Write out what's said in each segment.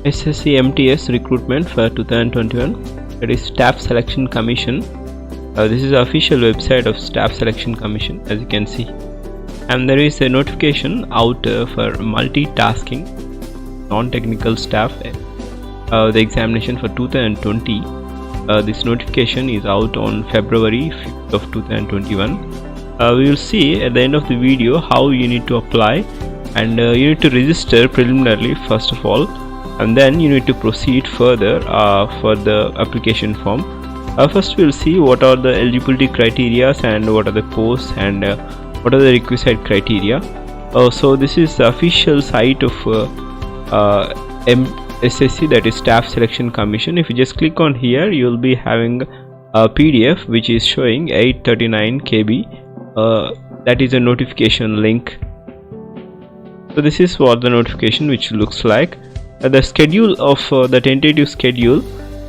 SSC MTS recruitment for 2021, that is Staff Selection Commission. This is the official website of Staff Selection Commission, as you can see, and there is a notification out for multitasking non-technical staff, the examination for 2020. This notification is out on February 5th of 2021. We will see at the end of the video how you need to apply, and you need to register preliminarily first of all, and then you need to proceed further for the application form. First we will see what are the eligibility criteria and what are the posts and what are the requisite criteria. So this is the official site of SSC, that is Staff Selection Commission. If you just click on here, you will be having a PDF which is showing 839 KB. That is a notification link. So this is what the notification which looks like. The schedule of the tentative schedule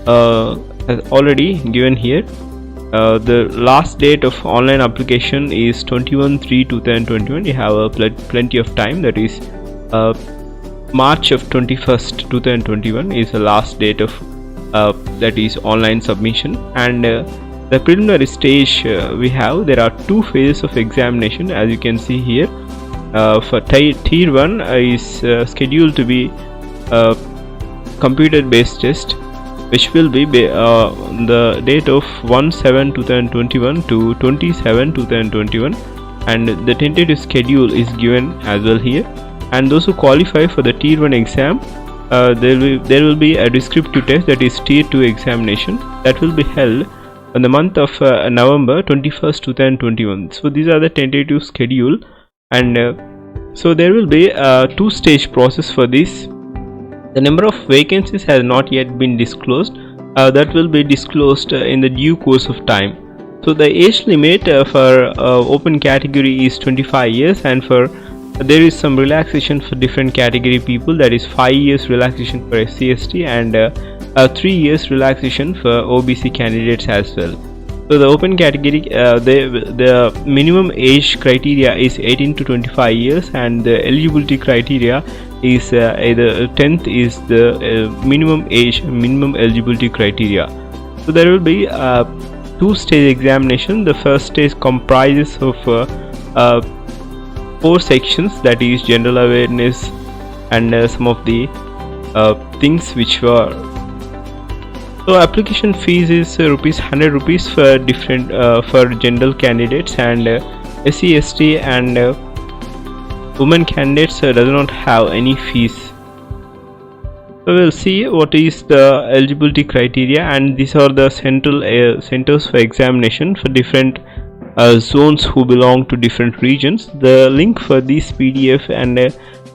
has already given here. The last date of online application is 21/3/2021. You have plenty of time, that is March of 21st 2021 is the last date of that is online submission. And the preliminary stage there are two phases of examination, as you can see here. For tier 1 is scheduled to be computer based test, which will be the date of 1/7/2021 to 27/2021, and the tentative schedule is given as well here. And those who qualify for the tier 1 exam, there will be a descriptive test, that is tier 2 examination, that will be held in the month of November 21st 2021. So these are the tentative schedule, and so there will be a two-stage process for this. The number of vacancies has not yet been disclosed. That will be disclosed in the due course of time. So the age limit for open category is 25 years, and for there is some relaxation for different category people, that is 5 years relaxation for SC/ST and 3 years relaxation for OBC candidates as well. So the open category, the minimum age criteria is 18 to 25 years, and the eligibility criteria is either 10th is the minimum eligibility criteria. So there will be two-stage examination. The first stage comprises of 4 sections, that is general awareness and some of the things which were. So application fees is ₹100 for different for general candidates, and SC/ST and women candidates does not have any fees. So we'll see what is the eligibility criteria, and these are the centers for examination for different zones who belong to different regions. The link for this PDF and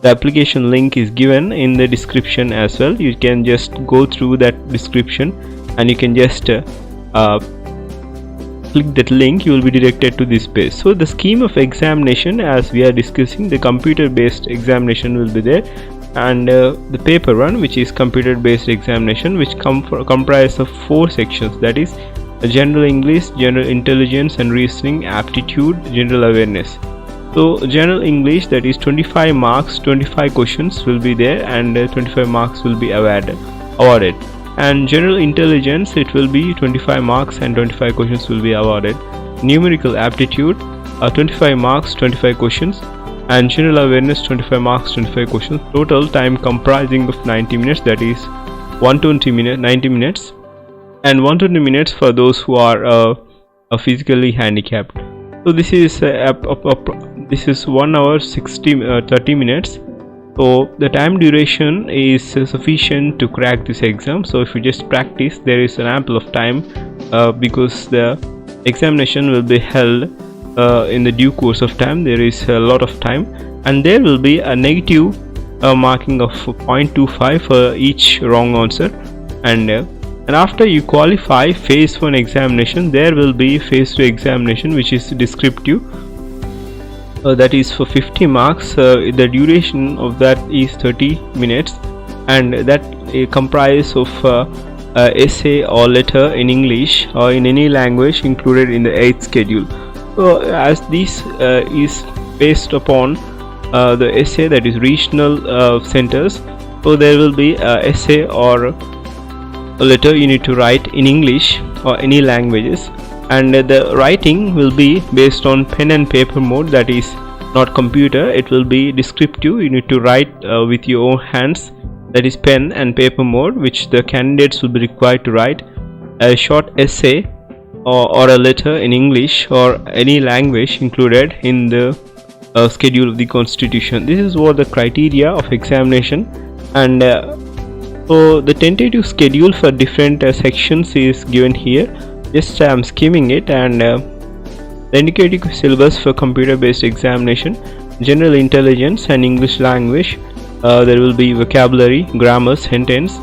the application link is given in the description as well. You can just go through that description and you can just click that link. You will be directed to this page. So the scheme of examination, as we are discussing, the computer based examination will be there, and the paper one, which is computer based examination, which comprise of 4 sections, that is general English, general intelligence and reasoning, aptitude, general awareness. So general English, that is 25 marks, 25 questions will be there, and 25 marks will be awarded. And general intelligence, it will be 25 marks and 25 questions will be awarded. Numerical aptitude, 25 marks, 25 questions, and general awareness, 25 marks, 25 questions. Total time comprising of 90 minutes, that is 90 minutes, and 120 minutes for those who are physically handicapped. So this is 1 hour 30 minutes. So the time duration is sufficient to crack this exam. So if you just practice, there is an ample of time because the examination will be held in the due course of time. There is a lot of time, and there will be a negative marking of 0.25 for each wrong answer. And after you qualify phase 1 examination, there will be phase 2 examination, which is descriptive. That is for 50 marks. The duration of that is 30 minutes, and that comprises of essay or letter in English or in any language included in the 8th schedule. So as this is based upon the essay, that is regional centers, So there will be a essay or a letter you need to write in English or any languages, and the writing will be based on pen and paper mode, that is not computer. It will be descriptive. You need to write with your own hands, that is pen and paper mode, which the candidates will be required to write a short essay or a letter in English or any language included in the schedule of the constitution. This is what the criteria of examination. And so the tentative schedule for different sections is given here. Just I am skimming it. And the indicative syllabus for computer based examination: general intelligence and English language. There will be vocabulary, grammar, sentence,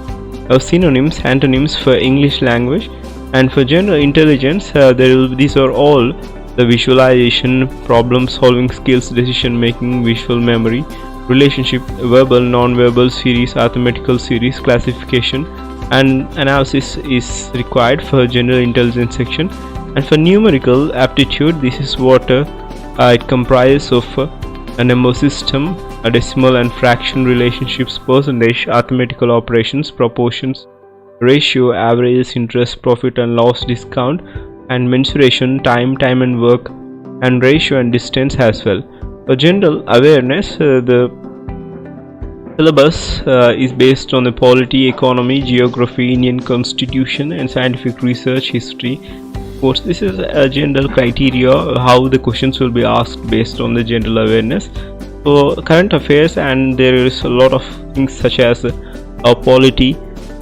synonyms, antonyms for English language. And for general intelligence, these are all the visualization, problem solving skills, decision making, visual memory, relationship, verbal, non-verbal series, arithmetical series, classification and analysis is required for general intelligence section. And for numerical aptitude, this is what it comprises of a number system, a decimal and fraction relationships, percentage, arithmetical operations, proportions, ratio, averages, interest, profit and loss, discount and mensuration, time and work, and ratio and distance as well. For general awareness, the syllabus is based on the polity, economy, geography, Indian constitution and scientific research, history. Of course, this is a general criteria how the questions will be asked based on the general awareness. So current affairs, and there is a lot of things such as polity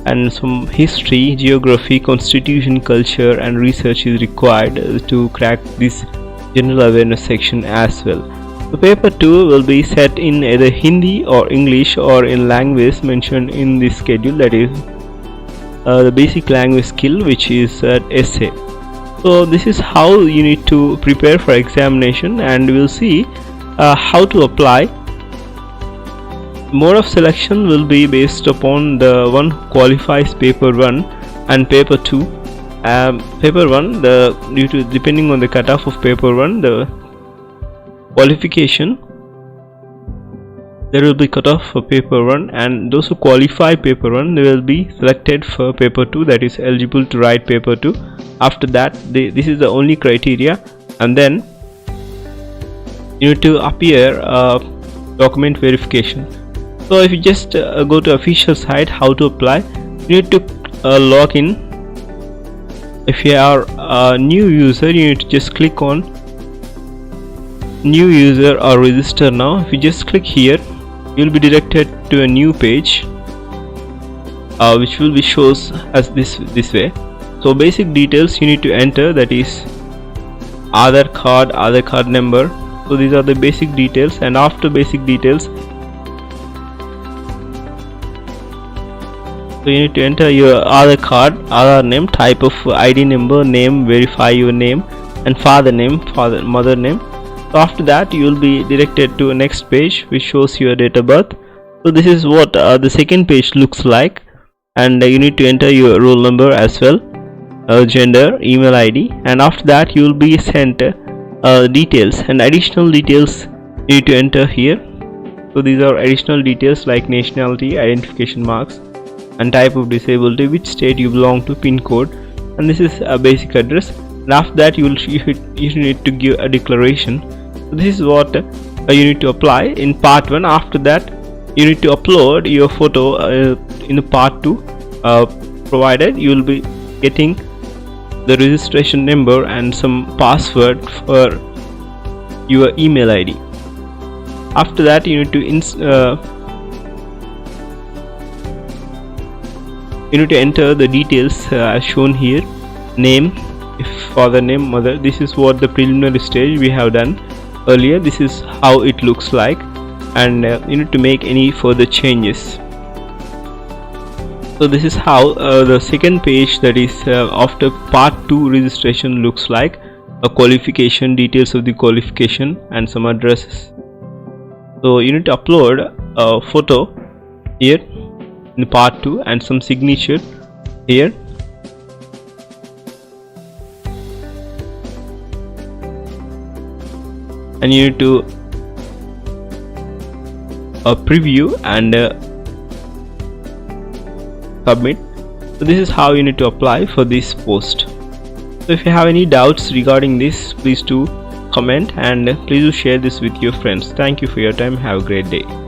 and some history, geography, constitution, culture and research is required to crack this general awareness section as well. So paper 2 will be set in either Hindi or English or in language mentioned in this schedule, that is the basic language skill, which is essay. So this is how you need to prepare for examination, and we'll see how to apply. Mode of selection will be based upon the one who qualifies paper 1 and paper 2. Paper 1, depending on the cutoff of paper 1, the qualification, there will be cutoff for paper 1, and those who qualify paper 1, they will be selected for paper 2, that is eligible to write paper 2. After that, this is the only criteria, and then you need to appear document verification. So if you just go to official site, how to apply, you need to log in. If you are a new user, you need to just click on new user or register now. If you just click here, you will be directed to a new page which will be shows as this way. So basic details you need to enter, that is Aadhaar card number. So these are the basic details, and after basic details, so you need to enter your Aadhaar card, Aadhaar name, type of ID number, name, verify your name, and father name, mother name. So after that, you will be directed to a next page which shows your date of birth. So this is what the second page looks like, and you need to enter your roll number as well, gender, email ID, and after that you will be sent details, and additional details you need to enter here. So these are additional details like nationality, identification marks, and type of disability, which state you belong to, pin code, and this is a basic address. And after that, you need to give a declaration. So this is what you need to apply in part 1. After that, you need to upload your photo in part 2 provided. You will be getting the registration number and some password for your email ID. After that, you need to enter the details as shown here: name, if father name, mother. This is what the preliminary stage we have done earlier. This is how it looks like, and you need to make any further changes. So this is how the second page, that is after part 2 registration, looks like. A qualification, details of the qualification, and some addresses. So you need to upload a photo here in part 2 and some signature here. And you need to preview and submit. So this is how you need to apply for this post. So if you have any doubts regarding this, please do comment and please do share this with your friends. Thank you for your time. Have a great day.